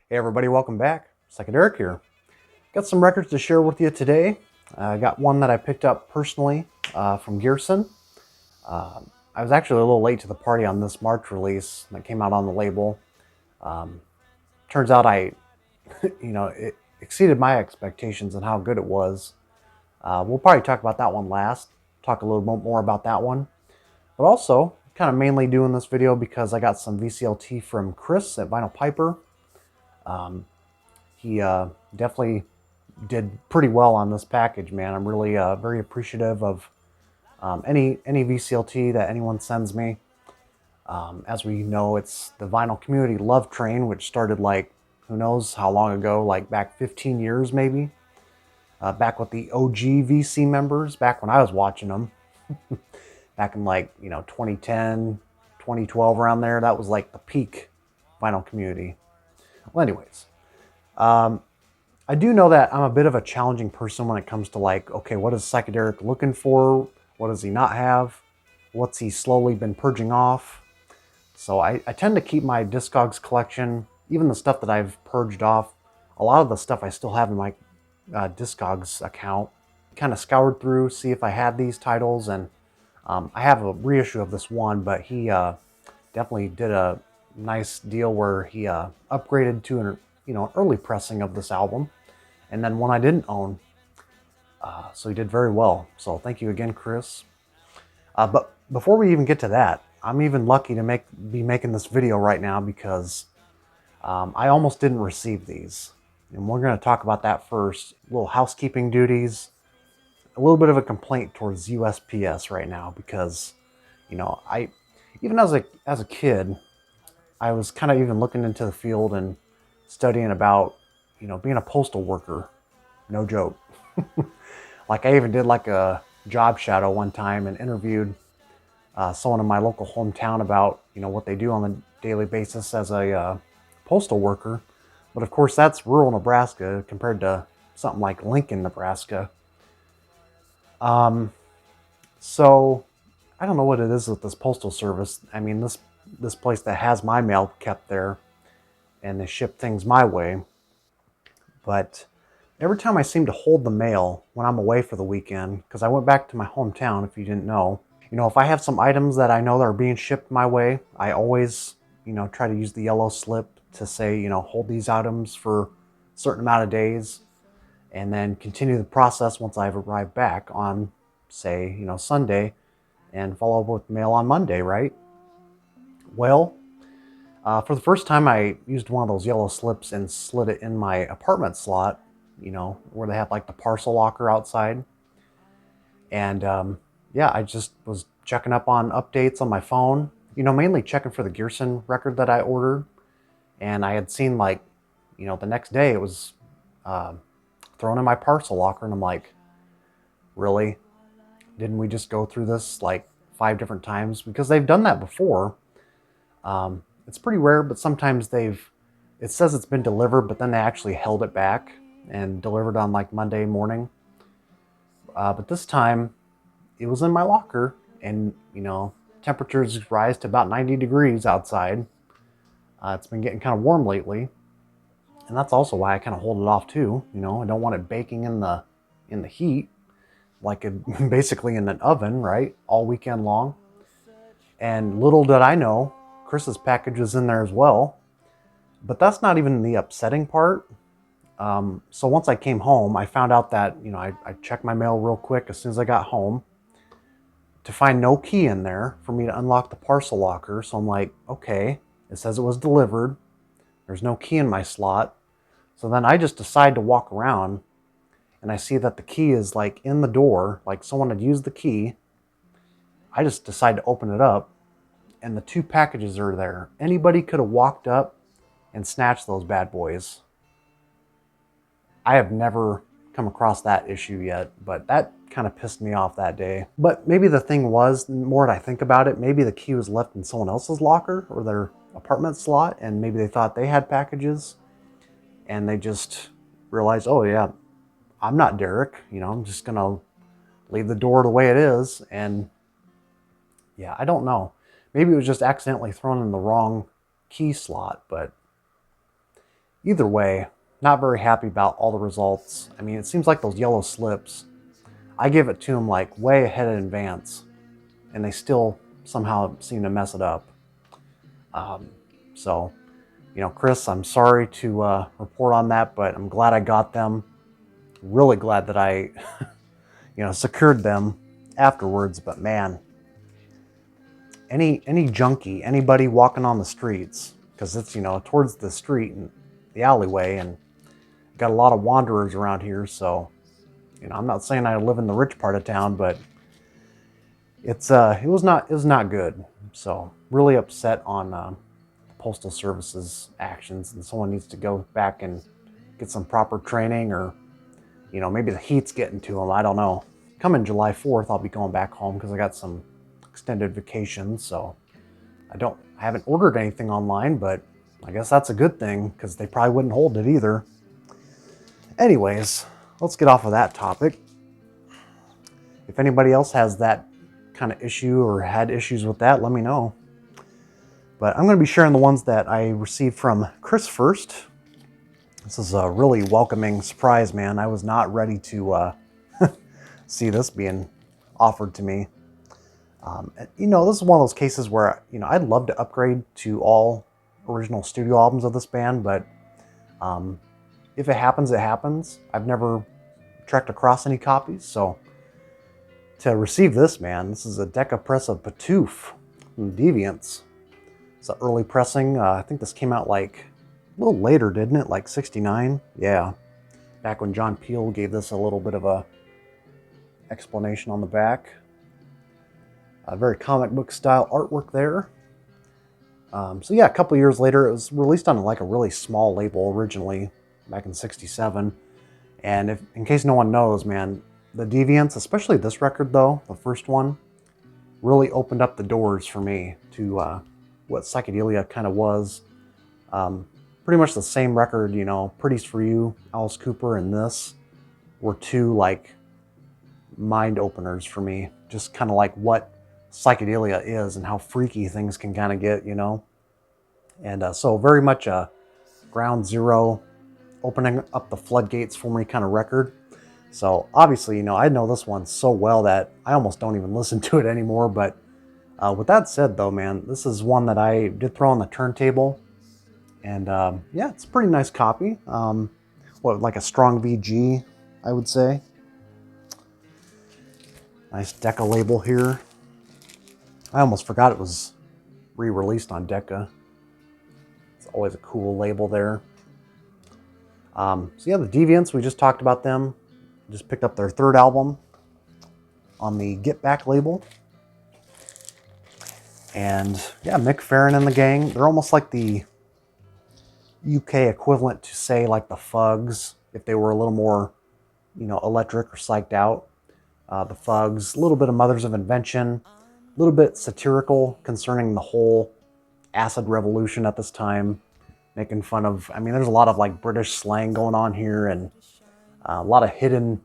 Hey everybody, welcome back. Psychedelic here. Got some records to share with you today. I got one that I picked up personally from Guerssen. I was actually a little late to the party on this March release that came out on the label. Turns out it exceeded my expectations and how good it was. We'll probably talk about that one last. Talk a little bit more about that one. But also, kind of mainly doing this video because I got some VCLT from Chris at Vinyl Piper. He definitely did pretty well on this package, man. I'm really very appreciative of any VCLT that anyone sends me. As we know, it's the vinyl community love train, which started like, who knows how long ago, like back 15 years maybe. Back with the OG VC members, back when I was watching them. Back in like, 2010, 2012, around there. That was like the peak vinyl community. Well, anyways, I do know that I'm a bit of a challenging person when it comes to like, okay, what is Psychedelic looking for? What does he not have? What's he slowly been purging off? So I tend to keep my Discogs collection, even the stuff that I've purged off. A lot of the stuff I still have in my Discogs account. Kind of scoured through, see if I had these titles, and I have a reissue of this one, but he definitely did a nice deal where he upgraded to an early pressing of this album, and then one I didn't own. So he did very well. So thank you again, Chris. But before we even get to that, I'm even lucky to be making this video right now because I almost didn't receive these, and we're going to talk about that first. Little housekeeping duties, a little bit of a complaint towards USPS right now because I even as a kid, I was kind of even looking into the field and studying about, being a postal worker. No joke. Like I even did like a job shadow one time and interviewed someone in my local hometown about, what they do on a daily basis as a postal worker. But of course that's rural Nebraska compared to something like Lincoln, Nebraska. So I don't know what it is with this postal service. I mean, this place that has my mail kept there and they ship things my way. But every time I seem to hold the mail when I'm away for the weekend, because I went back to my hometown, if you didn't know, if I have some items that I know that are being shipped my way, I always, try to use the yellow slip to say, hold these items for a certain amount of days and then continue the process once I've arrived back on, say, Sunday and follow up with mail on Monday, right? Well, for the first time, I used one of those yellow slips and slid it in my apartment slot, where they have like the parcel locker outside. And yeah, I just was checking up on updates on my phone, mainly checking for the Guerssen record that I ordered. And I had seen like, the next day it was thrown in my parcel locker. And I'm like, really? Didn't we just go through this like 5 different times? Because they've done that before. It's pretty rare, but sometimes it says it's been delivered, but then they actually held it back and delivered on like Monday morning. But this time it was in my locker and, temperatures rise to about 90 degrees outside. It's been getting kind of warm lately. And that's also why I kind of hold it off too. I don't want it baking in the heat, like basically in an oven, right? All weekend long. And little did I know, Chris's package was in there as well. But that's not even the upsetting part. So once I came home, I found out that, I checked my mail real quick as soon as I got home. to find no key in there for me to unlock the parcel locker. So I'm like, okay, it says it was delivered. There's no key in my slot. So then I just decide to walk around, and I see that the key is like in the door, like someone had used the key. I just decide to open it up, and the 2 packages are there. Anybody could have walked up and snatched those bad boys. I have never come across that issue yet, but that kind of pissed me off that day. But maybe the thing was, the more I think about it, maybe the key was left in someone else's locker or their apartment slot, and maybe they thought they had packages, and they just realized, oh yeah, I'm not Derek, you know, I'm just gonna leave the door the way it is. And yeah, I don't know. Maybe it was just accidentally thrown in the wrong key slot, but either way, not very happy about all the results. I mean, it seems like those yellow slips, I give it to them like way ahead in advance, and they still somehow seem to mess it up. So, you know, Chris, I'm sorry to report on that, but I'm glad I got them. Really glad that I, you know, secured them afterwards. But man, any junkie, anybody walking on the streets, because it's, you know, towards the street and the alleyway, and got a lot of wanderers around here. So, you know, I'm not saying I live in the rich part of town, but it was not good. So really upset on the Postal Service's actions, and someone needs to go back and get some proper training, or, you know, maybe the heat's getting to them. I don't know. Coming July 4th, I'll be going back home because I got some extended vacation. So I haven't ordered anything online, but I guess that's a good thing because they probably wouldn't hold it either. Anyways, let's get off of that topic. If anybody else has that kind of issue or had issues with that, let me know. But I'm going to be sharing the ones that I received from Chris first. This is a really welcoming surprise, man. I was not ready to see this being offered to me. You know, this is one of those cases where, you know, I'd love to upgrade to all original studio albums of this band, but if it happens, it happens. I've never trekked across any copies, so to receive this, man, this is a Decca press of Patoof from Deviants. It's an early pressing. I think this came out like a little later, didn't it? Like 69? Yeah. Back when John Peel gave this a little bit of a explanation on the back. Very comic book style artwork there. So yeah, a couple years later, it was released on like a really small label originally, back in 67. And in case no one knows, man, the Deviants, especially this record though, the first one, really opened up the doors for me to what psychedelia kind of was. Pretty much the same record, you know, Pretty's For You, Alice Cooper, and this were 2 like mind openers for me. Just kind of like what psychedelia is and how freaky things can kind of get, you know. And so very much a ground zero, opening up the floodgates for me kind of record. So obviously, you know, I know this one so well that I almost don't even listen to it anymore. But with that said, though, man, this is one that I did throw on the turntable. And yeah, it's a pretty nice copy. Like a strong VG, I would say. Nice Decca label here. I almost forgot it was re-released on Decca. It's always a cool label there. So yeah, the Deviants, we just talked about them. Just picked up their 3rd album on the Get Back label. And yeah, Mick Farron and the gang, they're almost like the UK equivalent to, say, like the Fugs, if they were a little more, you know, electric or psyched out. The Fugs, a little bit of Mothers of Invention, a little bit satirical concerning the whole acid revolution at this time, making fun of, I mean, there's a lot of like British slang going on here, and a lot of hidden,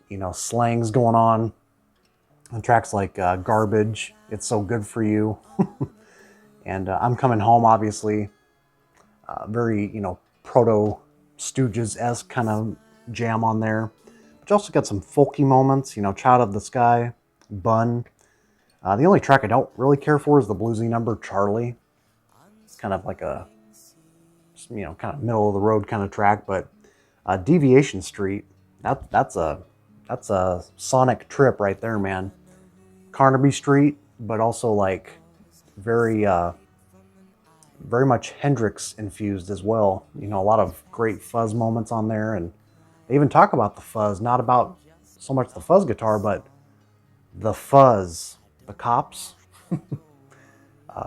you know, slangs going on. And tracks like Garbage, It's So Good For You, and I'm Coming Home, obviously. Very, you know, proto Stooges-esque kind of jam on there. But you also got some folky moments, you know, Child of the Sky, Bun. The only track I don't really care for is the bluesy number, Charlie. It's kind of like a, you know, kind of middle of the road kind of track. But Deviation Street, that's a sonic trip right there, man. Carnaby Street, but also like very very much Hendrix infused as well. You know, a lot of great fuzz moments on there, and they even talk about the fuzz, not about so much the fuzz guitar, but the fuzz, the cops.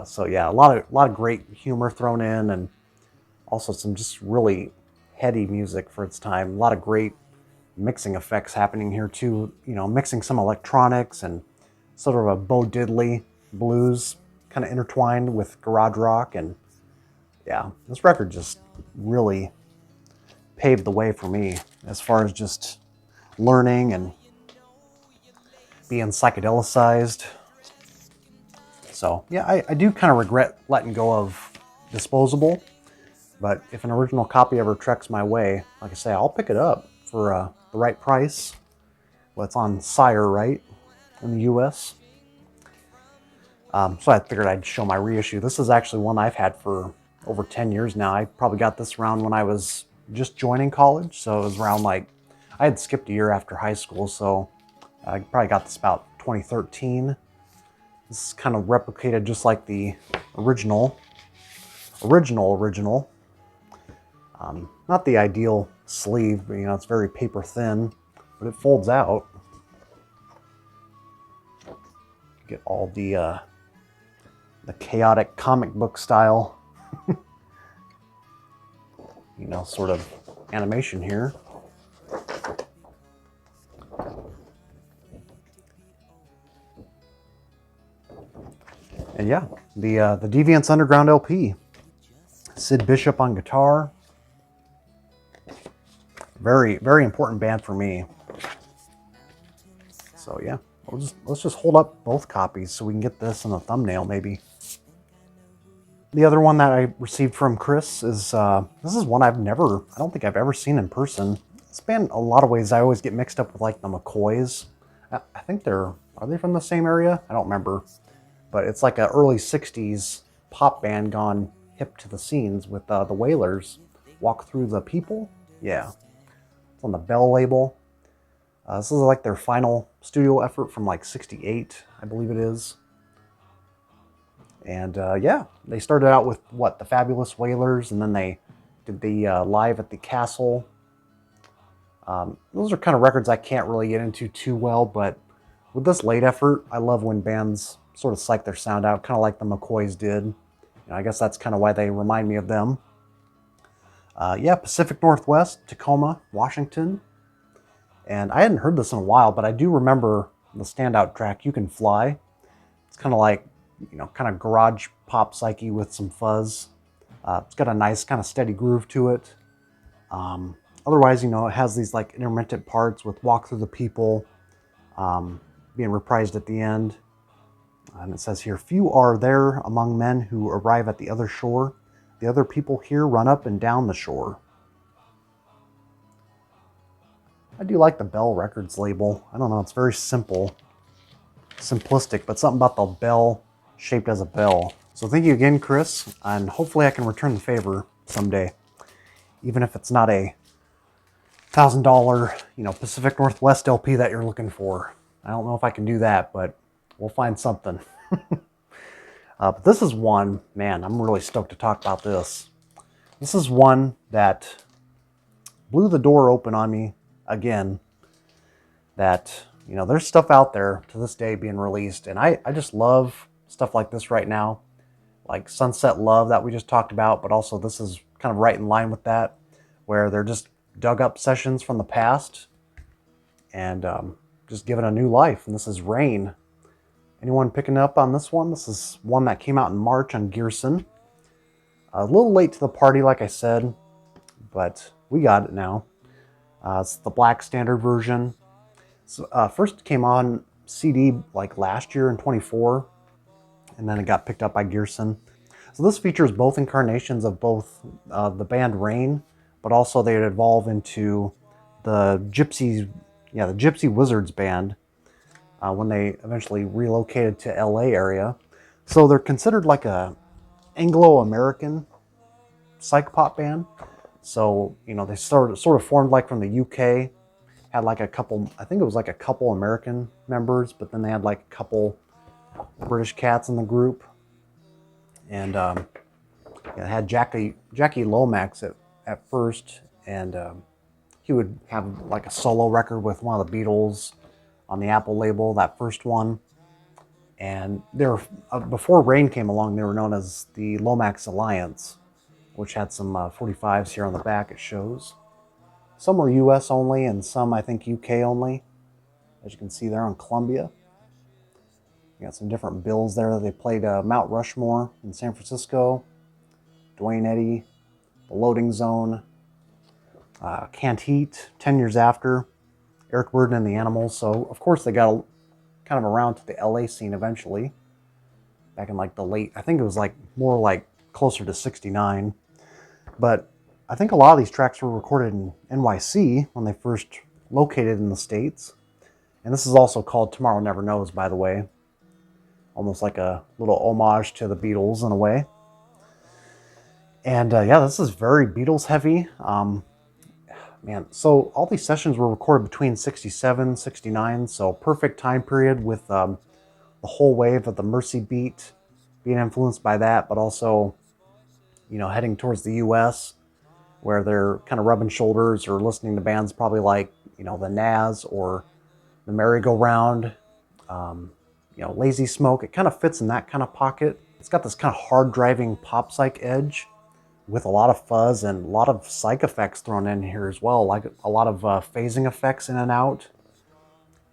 So yeah, a lot of great humor thrown in, and also some just really heady music for its time. A lot of great mixing effects happening here too. You know, mixing some electronics and sort of a Bo Diddley blues kind of intertwined with garage rock. And yeah, this record just really paved the way for me as far as just learning and being psychedelicized. So yeah, I do kind of regret letting go of Disposable, but if an original copy ever treks my way, like I say, I'll pick it up for the right price. Well, it's on Sire, right, in the US. So I figured I'd show my reissue. This is actually one I've had for over 10 years now. I probably got this around when I was just joining college, so it was around like, I had skipped a year after high school, so I probably got this about 2013. This is kind of replicated just like the original. Not the ideal sleeve, but, you know, it's very paper thin, but it folds out. Get all the chaotic comic book style, you know, sort of animation here. And yeah, the Deviants Underground LP. Sid Bishop on guitar. Very, very important band for me. So yeah, let's just hold up both copies so we can get this in a thumbnail maybe. The other one that I received from Chris is, this is one I don't think I've ever seen in person. This band, a lot of ways, I always get mixed up with like the McCoys. I think are they from the same area? I don't remember. But it's like an early 60s pop band gone hip to the scenes with the Wailers. Walk Through the People? Yeah. It's on the Bell label. This is like their final studio effort from like 68, I believe it is. And yeah, they started out with what, the Fabulous Wailers, and then they did the Live at the Castle. Those are kind of records I can't really get into too well, but with this late effort, I love when bands sort of psych their sound out, kind of like the McCoys did. You know, I guess that's kind of why they remind me of them. Yeah, Pacific Northwest, Tacoma, Washington. And I hadn't heard this in a while, but I do remember the standout track, You Can Fly. It's kind of like, you know, kind of garage pop psyche with some fuzz. It's got a nice kind of steady groove to it. Otherwise, you know, it has these like intermittent parts with Walk Through the People being reprised at the end. And it says here, few are there among men who arrive at the other shore. The other people here run up and down the shore. I do like the Bell Records label. I don't know, it's very simple, simplistic, but something about the bell shaped as a bell. So thank you again, Chris, and hopefully I can return the favor someday, even if it's not a $1,000, you know, Pacific Northwest LP that you're looking for. I don't know if I can do that, but we'll find something. But this is one, man, I'm really stoked to talk about this. This is one that blew the door open on me again, that, you know, there's stuff out there to this day being released, and I just love stuff like this right now, like Sunset Love that we just talked about, but also this is kind of right in line with that, where they're just dug up sessions from the past and just given a new life. And this is Rain. Anyone picking up on this one? This is one that came out in March on Guerssen. A little late to the party, like I said, but we got it now. It's the black standard version. So, first came on CD like last year in 24, and then it got picked up by Guerssen. So this features both incarnations of both the band Rain, but also they'd evolve into the Gypsy Wizards band when they eventually relocated to LA area. So they're considered like a Anglo-American psych pop band. So, you know, they sort of formed like from the UK, had like a couple, I think it was like a couple American members, but then they had like a couple British cats in the group. And it had Jackie Lomax at first, and he would have like a solo record with one of the Beatles on the Apple label, that first one. And they were, before Rain came along, they were known as the Lomax Alliance, which had some 45s here on the back. It shows some were US only and some I think UK only, as you can see there on Columbia. You got some different bills there. They played Mount Rushmore in San Francisco, Dwayne Eddy, The Loading Zone, Can't Heat, 10 Years After, Eric Burdon and the Animals. So of course they got kind of around to the LA scene eventually, back in like the late, I think it was like more like closer to 69. But I think a lot of these tracks were recorded in NYC when they first located in the States. And this is also called Tomorrow Never Knows, by the way. Almost like a little homage to the Beatles in a way. And yeah, this is very Beatles heavy. Man, so all these sessions were recorded between 67, 69, so perfect time period with the whole wave of the Mercy beat being influenced by that, but also, you know, heading towards the US, where they're kind of rubbing shoulders or listening to bands probably like, you know, the Nas or the Merry-Go-Round, you know, Lazy Smoke. It kind of fits in that kind of pocket. It's got this kind of hard driving pop psych edge with a lot of fuzz and a lot of psych effects thrown in here as well, like a lot of phasing effects in and out,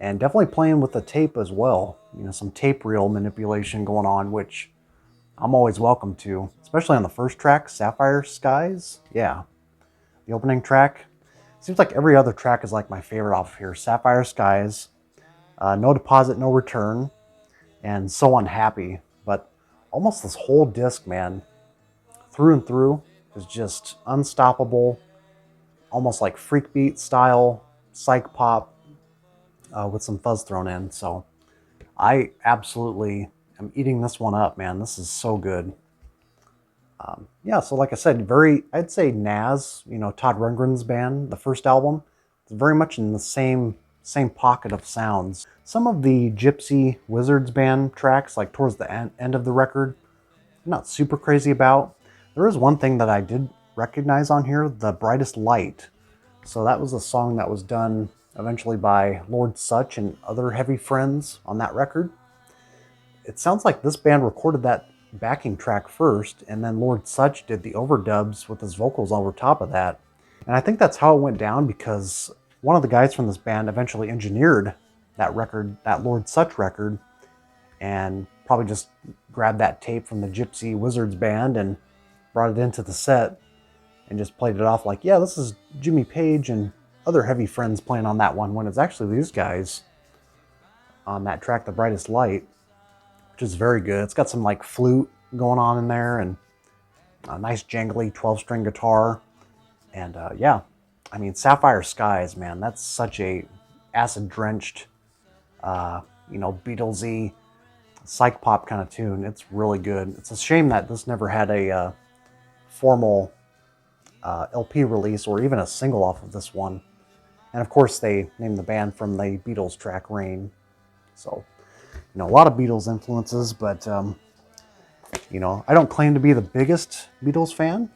and definitely playing with the tape as well. You know, some tape reel manipulation going on, which I'm always welcome to, especially on the first track, Sapphire Skies. Yeah, the opening track. Seems like every other track is like my favorite off of here. Sapphire Skies, No Deposit, No Return, and So Unhappy. But almost this whole disc, man, through and through, is just unstoppable, almost like freak beat style, psych pop with some fuzz thrown in. So I absolutely am eating this one up, man. This is so good. Yeah, so like I said, I'd say Nas, you know, Todd Rundgren's band, the first album, it's very much in the same pocket of sounds. Some of the Gypsy Wizards band tracks, like towards the end of the record, I'm not super crazy about. There is one thing that I did recognize on here, The Brightest Light. So that was a song that was done eventually by Lord Sutch and other heavy friends on that record. It sounds like this band recorded that backing track first, and then Lord Sutch did the overdubs with his vocals over top of that. And I think that's how it went down, because one of the guys from this band eventually engineered that record, that Lord Sutch record, and probably just grabbed that tape from the Gypsy Wizards band and brought it into the set and just played it off like, yeah, this is Jimmy Page and other heavy friends playing on that one, when it's actually these guys on that track, The Brightest Light, which is very good. It's got some like flute going on in there and a nice jangly 12-string guitar. And yeah, I mean, Sapphire Skies, man, that's such a acid-drenched, you know, Beatlesy psych pop kind of tune. It's really good. It's a shame that this never had a formal LP release or even a single off of this one. And of course, they named the band from the Beatles track Rain. So, you know, a lot of Beatles influences, but, you know, I don't claim to be the biggest Beatles fan.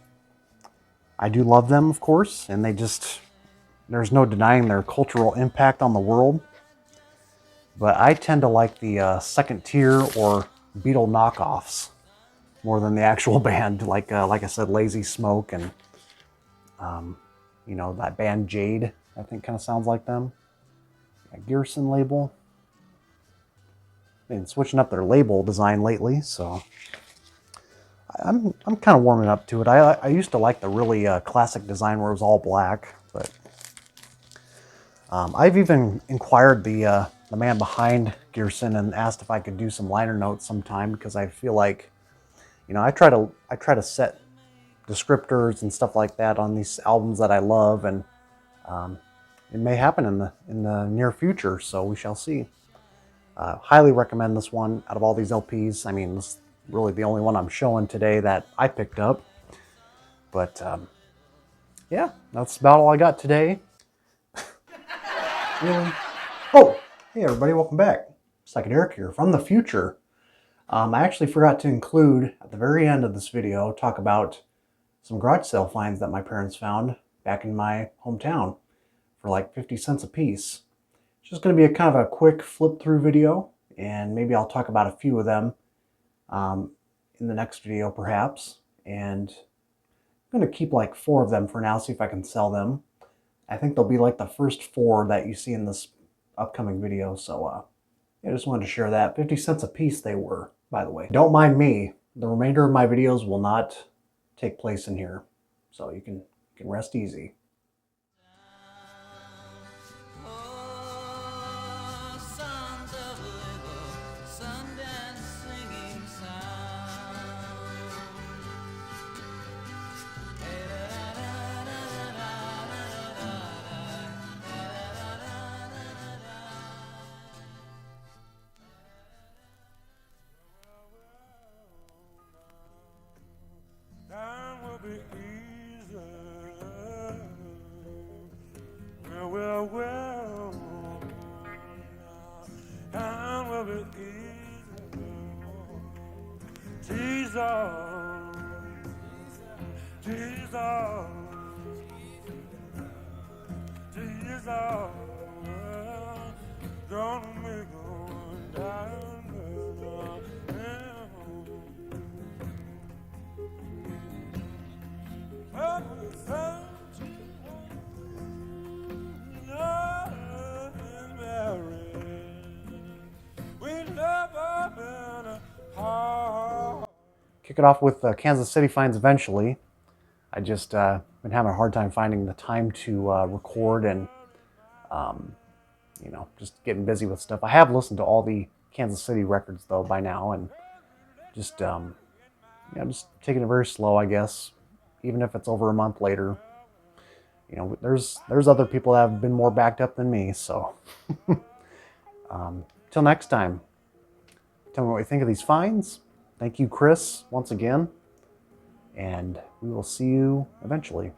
I do love them, of course, and there's no denying their cultural impact on the world. But I tend to like the second tier or Beatle knockoffs more than the actual band, like I said, Lazy Smoke and, you know, that band Jade, I think kind of sounds like them. A Guerssen label. Been switching up their label design lately, so I'm kind of warming up to it. I used to like the really classic design where it was all black, but I've even inquired the man behind Guerssen and asked if I could do some liner notes sometime, because I feel like, you know, I try to set descriptors and stuff like that on these albums that I love, and it may happen in the near future, so we shall see. Highly recommend this one out of all these LPs. I mean, this is really the only one I'm showing today that I picked up. But yeah, that's about all I got today. Really? Oh, hey everybody, welcome back. Second Eric here from the future. I actually forgot to include at the very end of this video talk about some garage sale finds that my parents found back in my hometown for like 50 cents a piece. It's just going to be a kind of a quick flip through video, and maybe I'll talk about a few of them in the next video perhaps. And I'm going to keep like 4 of them for now, see if I can sell them. I think they'll be like the first 4 that you see in this upcoming video, so I just wanted to share that. 50 cents a piece they were, by the way. Don't mind me. The remainder of my videos will not take place in here, so you can rest easy. Kick it off with Kansas City finds eventually. I just been having a hard time finding the time to record and just getting busy with stuff. I have listened to all the Kansas City records though by now, and just I'm just taking it very slow, I guess. Even if it's over a month later, there's other people that have been more backed up than me. So till next time, tell me what you think of these finds. Thank you, Chris, once again, and we will see you eventually.